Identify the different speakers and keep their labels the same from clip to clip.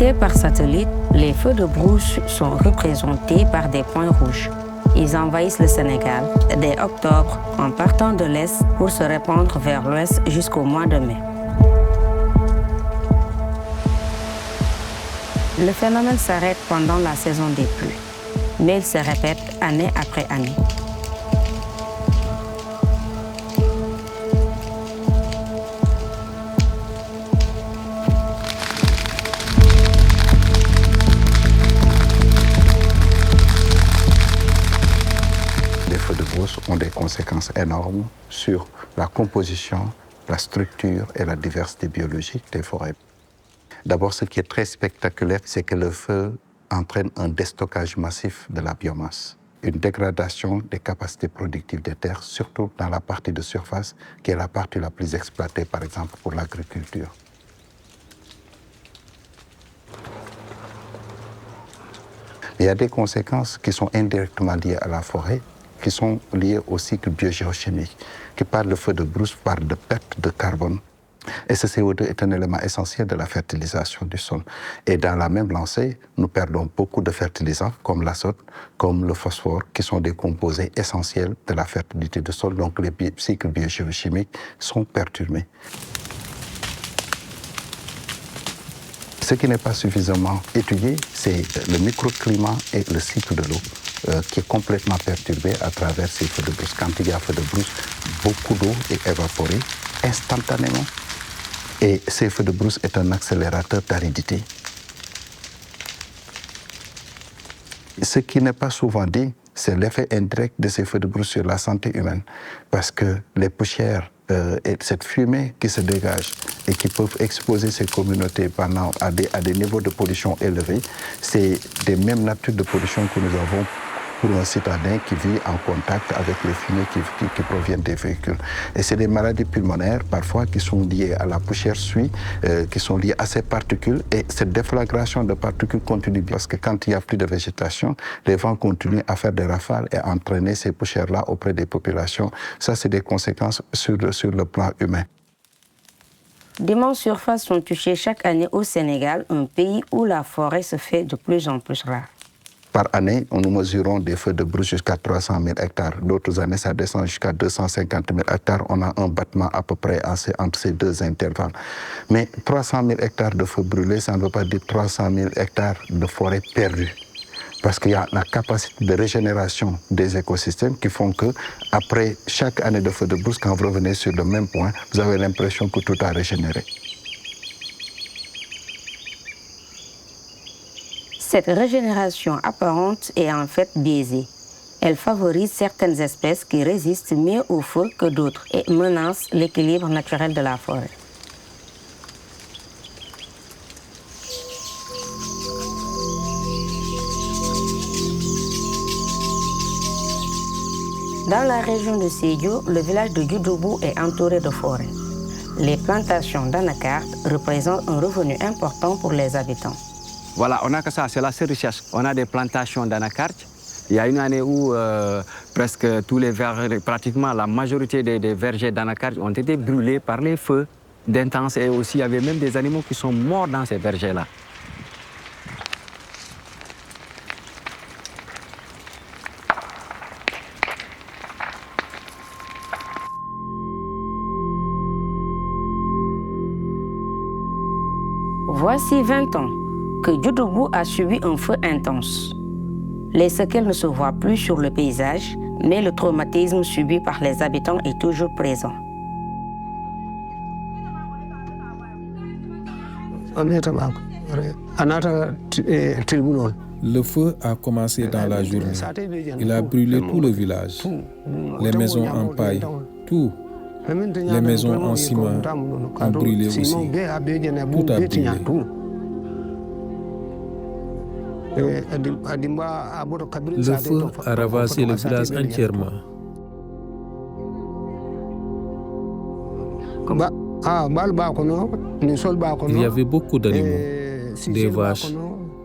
Speaker 1: Détectés par satellite, les feux de brousse sont représentés par des points rouges. Ils envahissent le Sénégal dès octobre en partant de l'est pour se répandre vers l'ouest jusqu'au mois de mai. Le phénomène s'arrête pendant la saison des pluies, mais il se répète année après année.
Speaker 2: Les feux de brousse ont des conséquences énormes sur la composition, la structure et la diversité biologique des forêts. D'abord, ce qui est très spectaculaire, c'est que le feu entraîne un déstockage massif de la biomasse, une dégradation des capacités productives des terres, surtout dans la partie de surface, qui est la partie la plus exploitée, par exemple, pour l'agriculture. Il y a des conséquences qui sont indirectement liées à la forêt, qui sont liées au cycle biogéochimique, qui parle de feu de brousse, parle de perte de carbone. Et ce CO2 est un élément essentiel de la fertilisation du sol. Et dans la même lancée, nous perdons beaucoup de fertilisants, comme l'azote, comme le phosphore, qui sont des composés essentiels de la fertilité du sol. Donc les cycles biogéochimiques sont perturbés. Ce qui n'est pas suffisamment étudié, c'est le microclimat et le cycle de l'eau, qui est complètement perturbé à travers ces feux de brousse. Quand il y a feu de brousse, beaucoup d'eau est évaporée instantanément. Et ces feux de brousse est un accélérateur d'aridité. Ce qui n'est pas souvent dit, c'est l'effet indirect de ces feux de brousse sur la santé humaine. Parce que les poussières et cette fumée qui se dégage et qui peuvent exposer ces communautés à des niveaux de pollution élevés, c'est des mêmes natures de pollution que nous avons pour un citadin qui vit en contact avec les fumées qui proviennent des véhicules. Et c'est des maladies pulmonaires parfois qui sont liées à la poussière suie, qui sont liées à ces particules. Et cette déflagration de particules continue parce que quand il n'y a plus de végétation, les vents continuent à faire des rafales et à entraîner ces poussières-là auprès des populations. Ça, c'est des conséquences sur le plan humain.
Speaker 1: D'immenses surfaces sont touchées chaque année au Sénégal, un pays où la forêt se fait de plus en plus rare.
Speaker 2: Par année, nous mesurons des feux de brousse jusqu'à 300 000 hectares. D'autres années, ça descend jusqu'à 250 000 hectares. On a un battement à peu près entre ces deux intervalles. Mais 300 000 hectares de feux brûlés, ça ne veut pas dire 300 000 hectares de forêt perdue. Parce qu'il y a la capacité de régénération des écosystèmes qui font que, après chaque année de feu de brousse, quand vous revenez sur le même point, vous avez l'impression que tout a régénéré.
Speaker 1: Cette régénération apparente est en fait biaisée. Elle favorise certaines espèces qui résistent mieux au feu que d'autres et menace l'équilibre naturel de la forêt. Dans la région de Sédhiou, le village de Djoudoubou est entouré de forêts. Les plantations d'anacarde représentent un revenu important pour les habitants.
Speaker 3: Voilà, on n'a que ça, c'est la seule recherche. On a des plantations d'anacarde. Il y a une année où presque tous les vergers, pratiquement la majorité des vergers d'anacarde ont été brûlés par les feux d'intense. Et aussi, il y avait même des animaux qui sont morts dans ces vergers-là.
Speaker 1: Voici 20 ans que Djoudoubou a subi un feu intense. Les séquelles ne se voient plus sur le paysage, mais le traumatisme subi par les habitants est toujours présent.
Speaker 4: Le feu a commencé dans la journée. Il a brûlé tout le village. Les maisons en paille, tout. Les maisons en ciment ont brûlé aussi. Tout a brûlé.
Speaker 5: Le feu a ravagé le village entièrement. Il y avait beaucoup d'animaux, des vaches,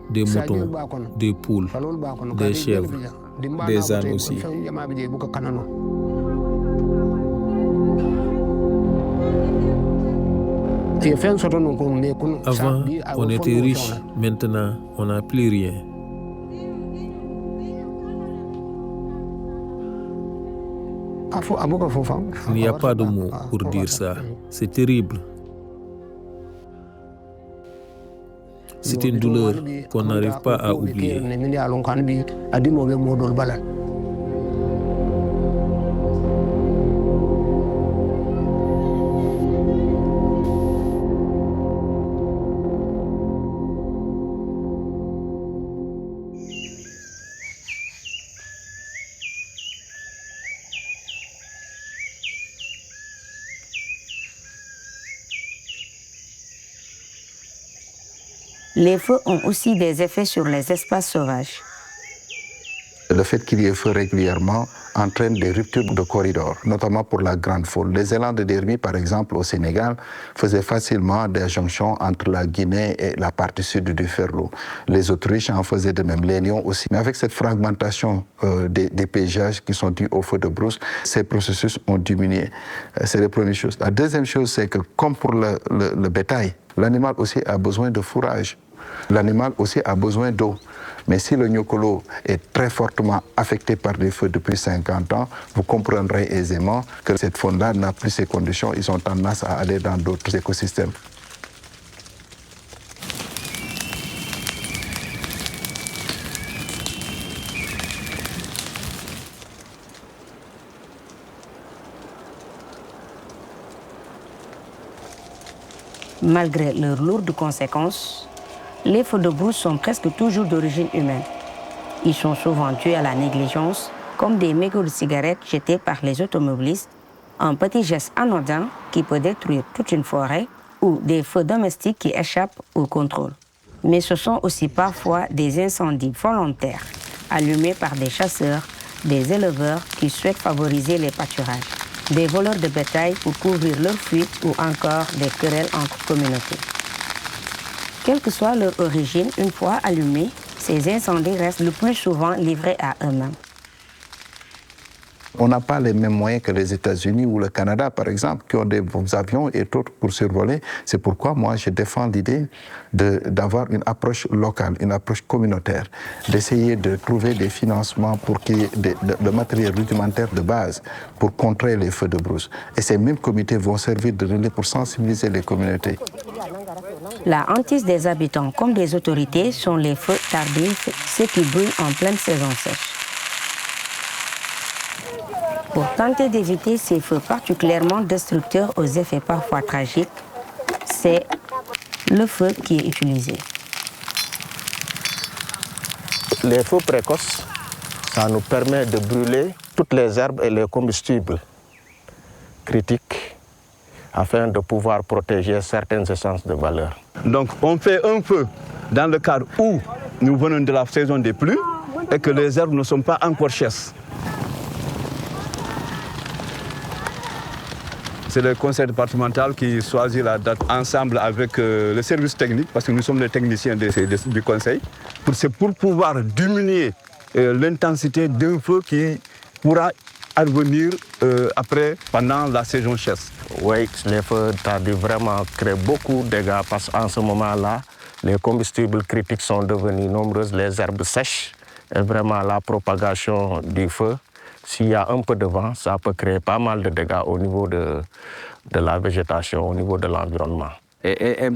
Speaker 5: des moutons, des poules, des chèvres, des ânes aussi. Avant, on était riche, maintenant, on n'a plus rien. Il n'y a pas de mots pour dire ça. C'est terrible. C'est une douleur qu'on n'arrive pas à oublier.
Speaker 1: Les feux ont aussi des effets sur les espaces sauvages.
Speaker 2: Le fait qu'il y ait feu régulièrement entraîne des ruptures de corridors, notamment pour la grande faune. Les élans de Dermi, par exemple, au Sénégal, faisaient facilement des jonctions entre la Guinée et la partie sud du Ferlo. Les Autriches en faisaient de même, les lions aussi. Mais avec cette fragmentation des paysages qui sont dus au feu de brousse, ces processus ont diminué. C'est la première chose. La deuxième chose, c'est que comme pour le bétail, l'animal aussi a besoin de fourrage. L'animal aussi a besoin d'eau. Mais si le Niokolo est très fortement affecté par des feux depuis 50 ans, vous comprendrez aisément que cette faune-là n'a plus ces conditions. Ils ont tendance à aller dans d'autres écosystèmes.
Speaker 1: Malgré leurs lourdes conséquences, les feux de brousse sont presque toujours d'origine humaine. Ils sont souvent dus à la négligence, comme des mégots de cigarettes jetés par les automobilistes, un petit geste anodin qui peut détruire toute une forêt, ou des feux domestiques qui échappent au contrôle. Mais ce sont aussi parfois des incendies volontaires, allumés par des chasseurs, des éleveurs qui souhaitent favoriser les pâturages, des voleurs de bétail pour couvrir leurs fuites ou encore des querelles entre communautés. Quelle que soit leur origine, une fois allumés, ces incendies restent le plus souvent livrés à eux-mêmes.
Speaker 2: On n'a pas les mêmes moyens que les États-Unis ou le Canada, par exemple, qui ont des bons avions et d'autres pour survoler. C'est pourquoi moi, je défends l'idée d'avoir une approche locale, une approche communautaire, d'essayer de trouver des financements pour qu'il y ait le matériel rudimentaire de base pour contrer les feux de brousse. Et ces mêmes comités vont servir de relais pour sensibiliser les communautés.
Speaker 1: La hantise des habitants comme des autorités sont les feux tardifs, ceux qui brûlent en pleine saison sèche. Pour tenter d'éviter ces feux particulièrement destructeurs aux effets parfois tragiques, c'est le feu qui est utilisé.
Speaker 6: Les feux précoces, ça nous permet de brûler toutes les herbes et les combustibles critiques afin de pouvoir protéger certaines essences de valeur.
Speaker 7: Donc on fait un feu dans le cadre où nous venons de la saison des pluies et que les herbes ne sont pas encore chasses. C'est le conseil départemental qui choisit la date ensemble avec le service technique, parce que nous sommes les techniciens du conseil. C'est pour pouvoir diminuer l'intensité d'un feu qui pourra advenir après, pendant la saison chasse.
Speaker 6: Oui, les feux tardifs vraiment créent beaucoup de dégâts parce qu'en ce moment-là, les combustibles critiques sont devenus nombreux, les herbes sèches et vraiment la propagation du feu. S'il y a un peu de vent, ça peut créer pas mal de dégâts au niveau de la végétation, au niveau de l'environnement.
Speaker 3: Et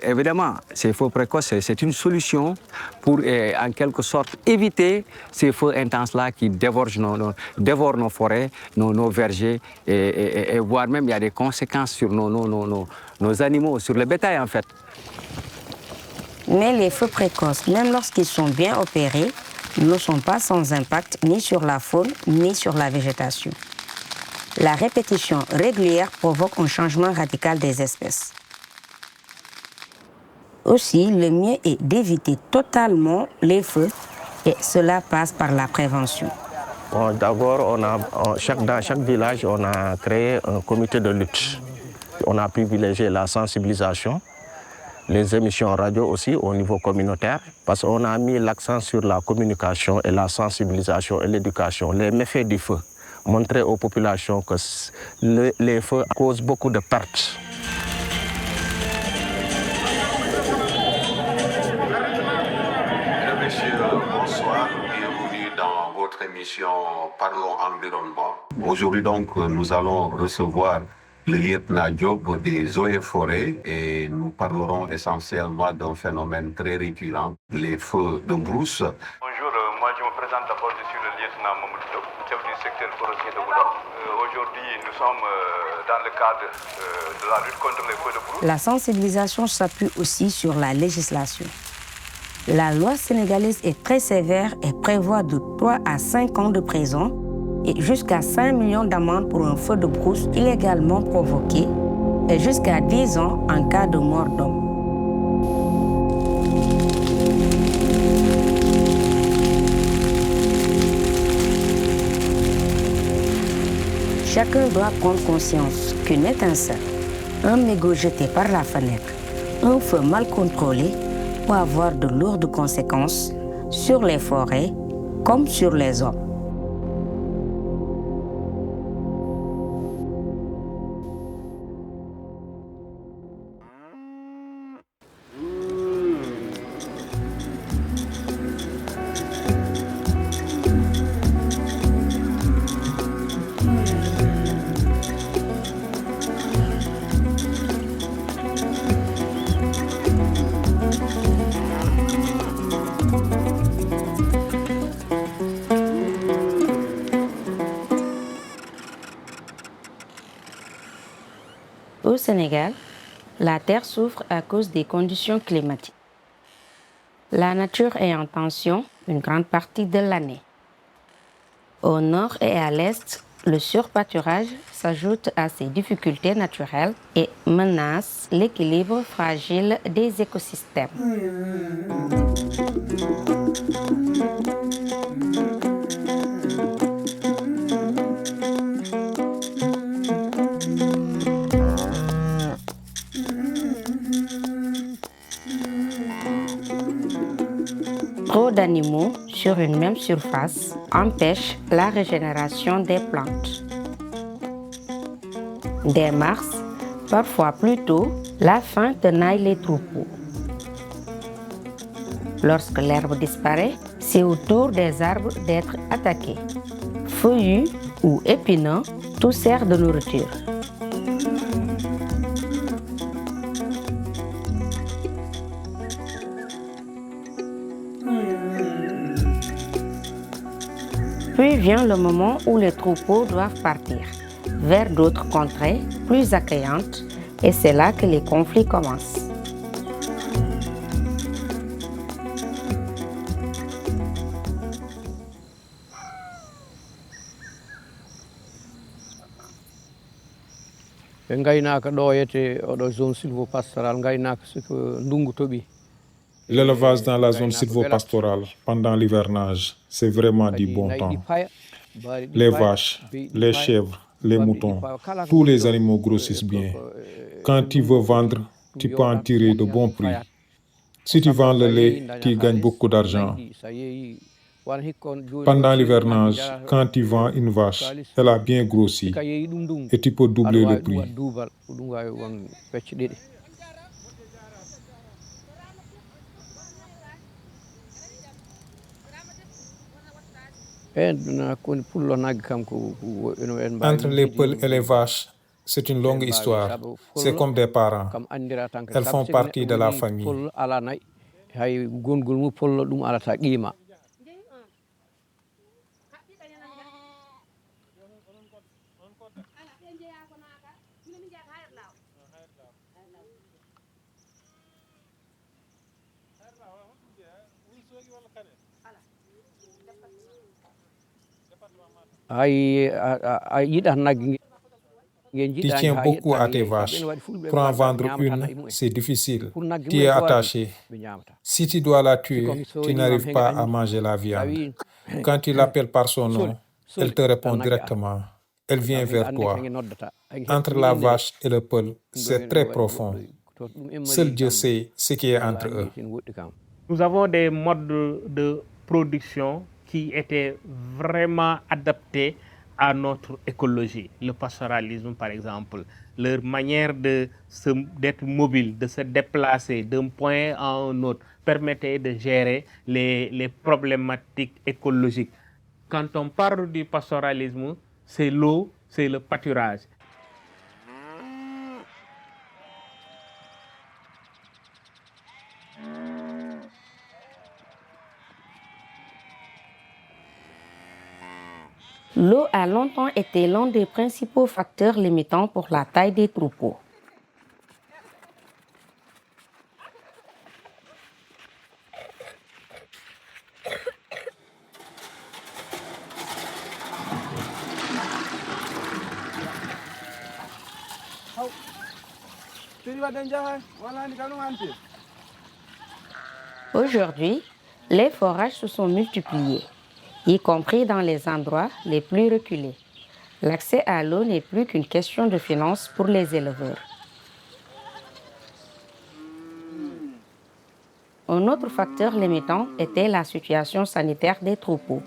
Speaker 3: évidemment, ces feux précoces, c'est une solution pour, en quelque sorte, éviter ces feux intenses-là qui dévorent nos forêts, nos vergers, et voire même il y a des conséquences sur nos animaux, sur le bétail en fait.
Speaker 1: Mais les feux précoces, même lorsqu'ils sont bien opérés, ne sont pas sans impact ni sur la faune ni sur la végétation. La répétition régulière provoque un changement radical des espèces. Aussi, le mieux est d'éviter totalement les feux et cela passe par la prévention.
Speaker 6: Bon, d'abord, dans chaque village, on a créé un comité de lutte. On a privilégié la sensibilisation, les émissions radio aussi au niveau communautaire, parce qu'on a mis l'accent sur la communication et la sensibilisation et l'éducation, les méfaits du feu, montrer aux populations que les feux causent beaucoup de pertes.
Speaker 8: votre émission Parlons Environnement. Aujourd'hui, donc, nous allons recevoir le lieutenant Diop des Eaux et Forêts et nous parlerons essentiellement d'un phénomène très récurrent, les feux de brousse.
Speaker 9: Bonjour, moi je me présente d'abord, je suis le lieutenant Mamadou Diop, chef du secteur forestier de Goudomp. Aujourd'hui, nous sommes dans le cadre de la lutte contre les feux de brousse.
Speaker 1: La sensibilisation s'appuie aussi sur la législation. La loi sénégalaise est très sévère et prévoit de 3 à 5 ans de prison et jusqu'à 5 millions d'amendes pour un feu de brousse illégalement provoqué et jusqu'à 10 ans en cas de mort d'homme. Chacun doit prendre conscience qu'une étincelle, un mégot jeté par la fenêtre, un feu mal contrôlé peut avoir de lourdes conséquences sur les forêts comme sur les hommes. Au Sénégal, la terre souffre à cause des conditions climatiques. La nature est en tension une grande partie de l'année. Au nord et à l'est, le surpâturage s'ajoute à ces difficultés naturelles et menace l'équilibre fragile des écosystèmes. Trop d'animaux sur une même surface empêchent la régénération des plantes. Dès mars, parfois plus tôt, la faim tenaille les troupeaux. Lorsque l'herbe disparaît, c'est au tour des arbres d'être attaqués. Feuillus ou épineux, tout sert de nourriture. Puis vient le moment où les troupeaux doivent partir vers d'autres contrées plus accueillantes et c'est là que les conflits commencent.
Speaker 4: L'élevage dans la zone sylvopastorale pendant l'hivernage, c'est vraiment du bon temps. Les vaches, les chèvres, les moutons, tous les animaux grossissent bien. Quand tu veux vendre, tu peux en tirer de bons prix. Si tu vends le lait, tu gagnes beaucoup d'argent. Pendant l'hivernage, quand tu vends une vache, elle a bien grossi et tu peux doubler le prix. Entre les poules et les vaches, c'est une longue histoire. C'est comme des parents. Elles font partie de la famille. Tu tiens beaucoup à tes vaches. Pour en vendre une, c'est difficile. Tu es attaché. Si tu dois la tuer, tu n'arrives pas à manger la viande. Quand tu l'appelles par son nom, elle te répond directement. Elle vient vers toi. Entre la vache et le peul, c'est très profond. Seul Dieu sait ce qui est entre eux.
Speaker 10: Nous avons des modes de production qui étaient vraiment adaptés à notre écologie. Le pastoralisme, par exemple, leur manière d'être mobile, de se déplacer d'un point à un autre, permettait de gérer les problématiques écologiques. Quand on parle du pastoralisme, c'est l'eau, c'est le pâturage.
Speaker 1: L'eau a longtemps été l'un des principaux facteurs limitants pour la taille des troupeaux. Aujourd'hui, les forages se sont multipliés, y compris dans les endroits les plus reculés. L'accès à l'eau n'est plus qu'une question de finances pour les éleveurs. Un autre facteur limitant était la situation sanitaire des troupeaux.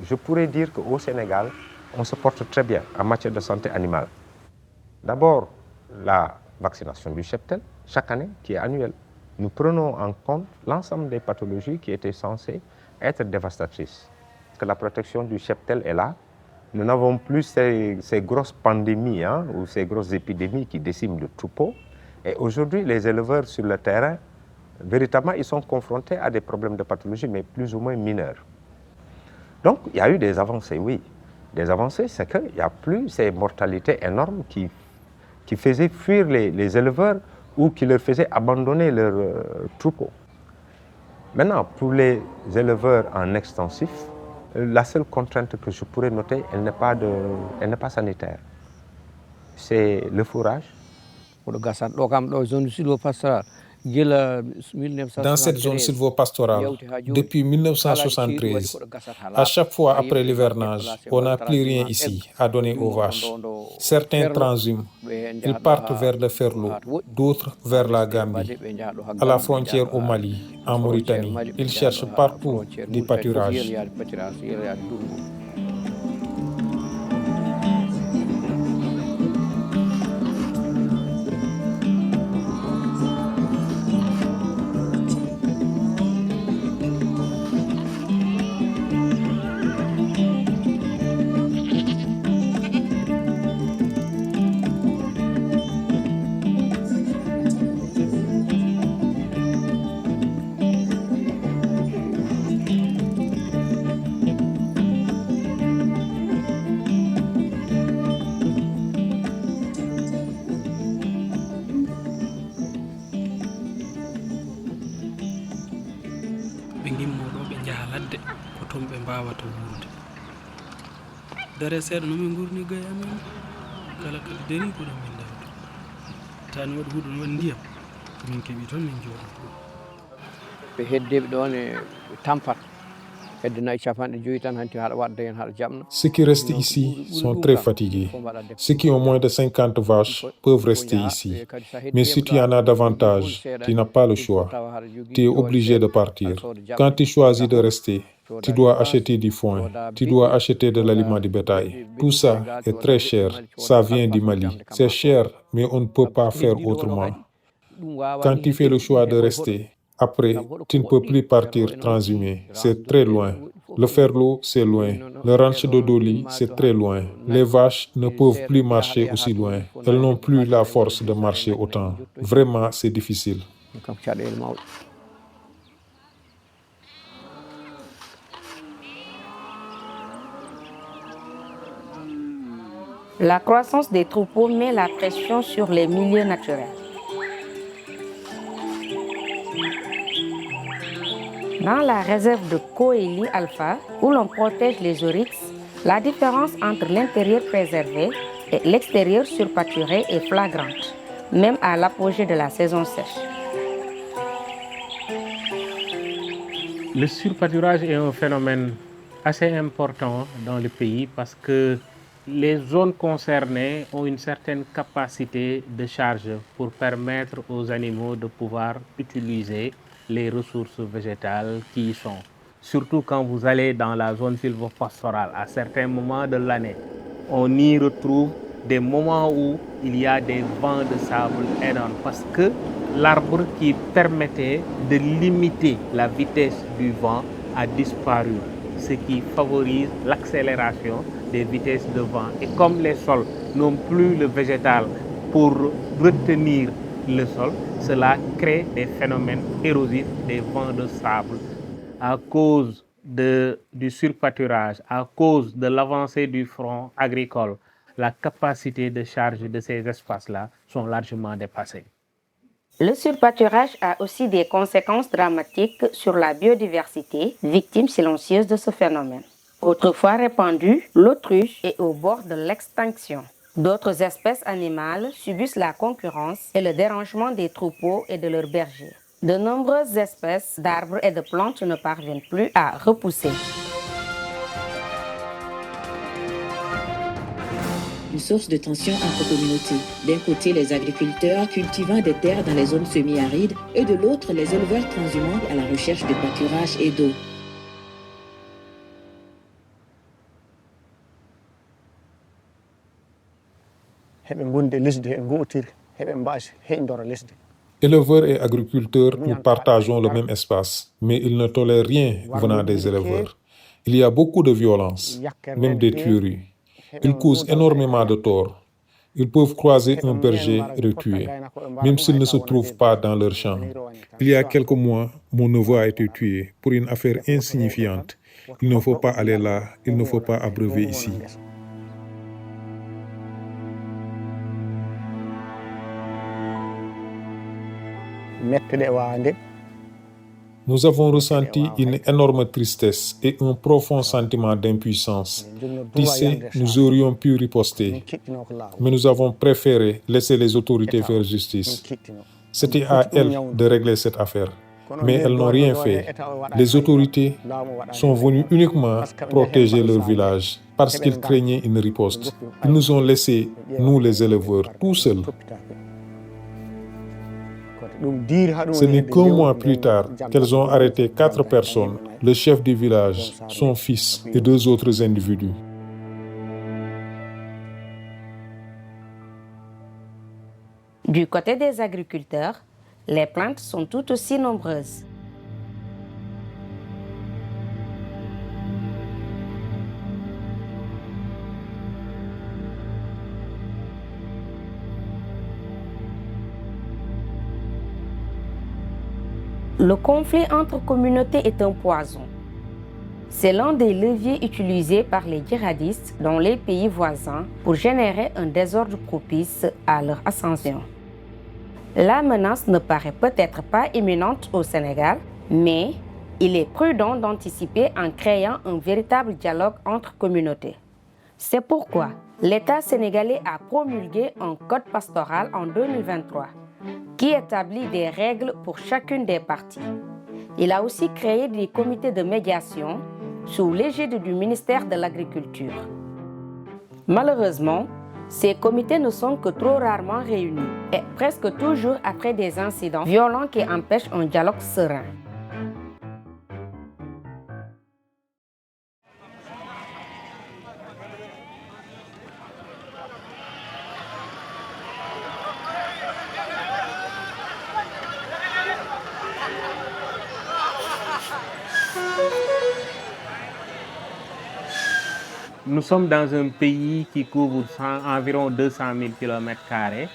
Speaker 11: Je pourrais dire qu'au Sénégal, on se porte très bien en matière de santé animale. D'abord, la vaccination du cheptel, chaque année, qui est annuelle. Nous prenons en compte l'ensemble des pathologies qui étaient censées être dévastatrices. Parce que la protection du cheptel est là. Nous n'avons plus ces grosses pandémies ou ces grosses épidémies qui déciment le troupeau. Et aujourd'hui, les éleveurs sur le terrain, véritablement, ils sont confrontés à des problèmes de pathologie, mais plus ou moins mineurs. Donc, il y a eu des avancées, oui. Des avancées, c'est qu'il n'y a plus ces mortalités énormes qui faisaient fuir les éleveurs ou qui leur faisaient abandonner leurs troupeaux. Maintenant, pour les éleveurs en extensif, la seule contrainte que je pourrais noter, elle n'est pas sanitaire. C'est le fourrage.
Speaker 5: Dans cette zone sylvopastorale, depuis 1973, à chaque fois après l'hivernage, on n'a plus rien ici à donner aux vaches. Certains transhument, ils partent vers le Ferlo, d'autres vers la Gambie, à la frontière au Mali, en Mauritanie. Ils cherchent partout du pâturage.
Speaker 12: dare seeɗa no min gurni gaye amen kala kadi dari ko ɗon min dawdo tani waɗi huuɗo no waɗi ndiyam min keeɓi toon min jooɗo ɓe heddeɓe ɗon e tampat hedde nayi capanɗe joyi tan hanti haɗa wadda hen haɗa jamna.
Speaker 5: Ceux qui restent ici sont très fatigués. Ceux qui ont moins de 50 vaches peuvent rester ici. Mais si tu en as davantage, tu n'as pas le choix. Tu es obligé de partir. Quand tu choisis de rester, tu dois acheter du foin, tu dois acheter de l'aliment du bétail. Tout ça est très cher. Ça vient du Mali. C'est cher, mais on ne peut pas faire autrement. Quand tu fais le choix de rester, après, tu ne peux plus partir transhumer. C'est très loin. Le Ferlo, c'est loin. Le ranch de Doli, c'est très loin. Les vaches ne peuvent plus marcher aussi loin. Elles n'ont plus la force de marcher autant. Vraiment, c'est difficile.
Speaker 1: La croissance des troupeaux met la pression sur les milieux naturels. Dans la réserve de Koeli Alpha, où l'on protège les oryx, la différence entre l'intérieur préservé et l'extérieur surpâturé est flagrante, même à l'apogée de la saison sèche.
Speaker 10: Le surpâturage est un phénomène assez important dans le pays parce que les zones concernées ont une certaine capacité de charge pour permettre aux animaux de pouvoir utiliser les ressources végétales qui y sont. Surtout quand vous allez dans la zone sylvopastorale, à certains moments de l'année, on y retrouve des moments où il y a des vents de sable énormes parce que l'arbre qui permettait de limiter la vitesse du vent a disparu. ce qui favorise l'accélération des vitesses de vent. Et comme les sols n'ont plus le végétal pour retenir le sol, cela crée des phénomènes érosifs, des vents de sable. À cause du surpâturage, à cause de l'avancée du front agricole, la capacité de charge de ces espaces-là sont largement dépassées.
Speaker 1: Le surpâturage a aussi des conséquences dramatiques sur la biodiversité, victime silencieuse de ce phénomène. Autrefois répandue, l'autruche est au bord de l'extinction. D'autres espèces animales subissent la concurrence et le dérangement des troupeaux et de leurs bergers. De nombreuses espèces d'arbres et de plantes ne parviennent plus à repousser.
Speaker 13: Une source de tension entre communautés. D'un côté, les agriculteurs cultivant des terres dans les zones semi-arides et de l'autre, les éleveurs transhumants à la recherche de pâturage et d'eau.
Speaker 5: Éleveurs et agriculteurs, nous partageons le même espace, mais ils ne tolèrent rien venant des éleveurs. Il y a beaucoup de violence, même des tueries. Ils causent énormément de tort. Ils peuvent croiser un berger et le tuer, même s'il ne se trouve pas dans leur champ. Il y a quelques mois, mon neveu a été tué pour une affaire insignifiante. Il ne faut pas aller là, il ne faut pas abreuver ici. Nous avons ressenti une énorme tristesse et un profond sentiment d'impuissance. Tu sais, nous aurions pu riposter, mais nous avons préféré laisser les autorités faire justice. C'était à elles de régler cette affaire, mais elles n'ont rien fait. Les autorités sont venues uniquement protéger leur village parce qu'ils craignaient une riposte. Ils nous ont laissés, nous les éleveurs, tout seuls. Ce n'est qu'un mois plus tard qu'elles ont arrêté 4 personnes, le chef du village, son fils et 2 autres individus.
Speaker 1: Du côté des agriculteurs, les plaintes sont tout aussi nombreuses. Le conflit entre communautés est un poison. C'est l'un des leviers utilisés par les djihadistes dans les pays voisins pour générer un désordre propice à leur ascension. La menace ne paraît peut-être pas imminente au Sénégal, mais il est prudent d'anticiper en créant un véritable dialogue entre communautés. C'est pourquoi l'État sénégalais a promulgué un code pastoral en 2023 qui établit des règles pour chacune des parties. Il a aussi créé des comités de médiation sous l'égide du ministère de l'Agriculture. Malheureusement, ces comités ne sont que trop rarement réunis et presque toujours après des incidents violents qui empêchent un dialogue serein.
Speaker 10: Nous sommes dans un pays qui couvre environ 200 000 km²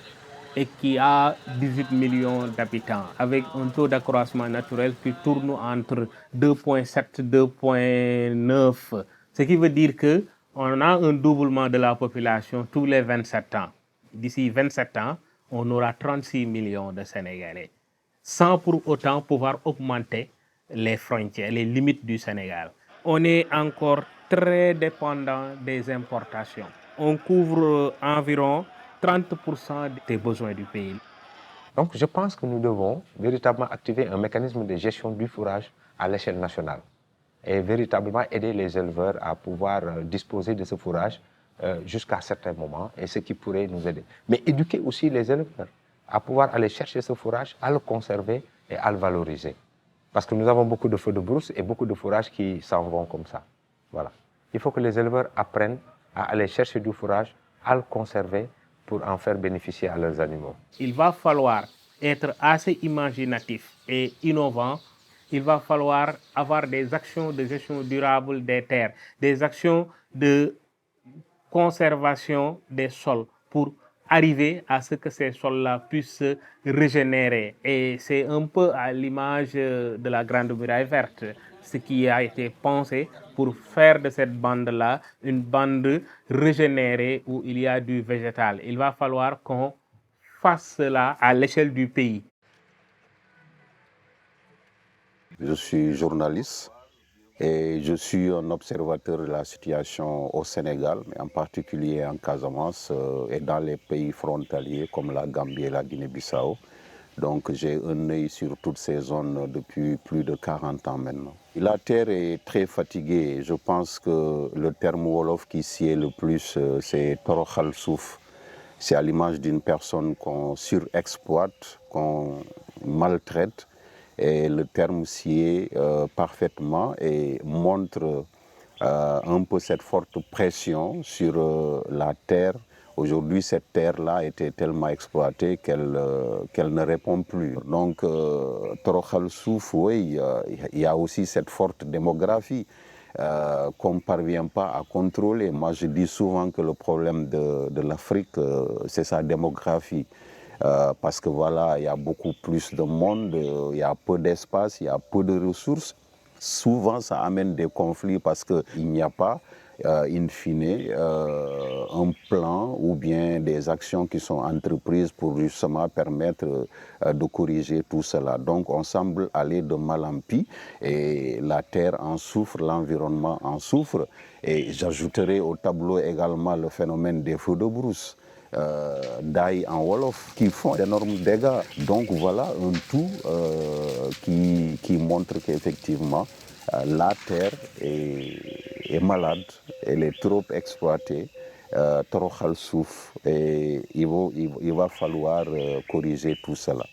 Speaker 10: et qui a 18 millions d'habitants, avec un taux d'accroissement naturel qui tourne entre 2,7 et 2,9. Ce qui veut dire qu'on a un doublement de la population tous les 27 ans. D'ici 27 ans, on aura 36 millions de Sénégalais, sans pour autant pouvoir augmenter les frontières, les limites du Sénégal. On est encore très dépendant des importations. On couvre environ 30% des besoins du pays.
Speaker 11: Donc je pense que nous devons véritablement activer un mécanisme de gestion du fourrage à l'échelle nationale et véritablement aider les éleveurs à pouvoir disposer de ce fourrage jusqu'à certains moments et ce qui pourrait nous aider. Mais éduquer aussi les éleveurs à pouvoir aller chercher ce fourrage, à le conserver et à le valoriser. Parce que nous avons beaucoup de feux de brousse et beaucoup de fourrages qui s'en vont comme ça. Voilà. Il faut que les éleveurs apprennent à aller chercher du fourrage, à le conserver pour en faire bénéficier à leurs animaux.
Speaker 10: Il va falloir être assez imaginatif et innovant il va falloir avoir des actions de gestion durable des terres, des actions de conservation des sols pour arriver à ce que ces sols-là puissent se régénérer. Et c'est un peu à l'image de la Grande Muraille Verte, ce qui a été pensé pour faire de cette bande-là une bande régénérée où il y a du végétal. Il va falloir qu'on fasse cela à l'échelle du pays.
Speaker 8: Je suis journaliste et je suis un observateur de la situation au Sénégal, mais en particulier en Casamance et dans les pays frontaliers comme la Gambie et la Guinée-Bissau. Donc j'ai un œil sur toutes ces zones depuis plus de 40 ans maintenant. La terre est très fatiguée. Je pense que le terme wolof qui s'y est le plus, c'est toroxal suuf. C'est à l'image d'une personne qu'on surexploite, qu'on maltraite. Et le terme s'y est parfaitement et montre un peu cette forte pression sur la terre. Aujourd'hui, cette terre-là a été tellement exploitée qu'elle ne répond plus. Donc, Toroxal Souf, oui, il y a aussi cette forte démographie qu'on ne parvient pas à contrôler. Moi, je dis souvent que le problème de l'Afrique, c'est sa démographie. Parce que voilà, il y a beaucoup plus de monde, il y a peu d'espace, il y a peu de ressources. Souvent, ça amène des conflits parce qu'il n'y a pas, in fine, un plan ou bien des actions qui sont entreprises pour justement permettre de corriger tout cela. Donc, on semble aller de mal en pis et la terre en souffre, l'environnement en souffre. Et j'ajouterai au tableau également le phénomène des feux de brousse. D'ail en Wolof, qui font d'énormes dégâts. Donc voilà un tout qui montre qu'effectivement la terre est malade, elle est trop exploitée, Toroxal Souf, et il va falloir corriger tout cela.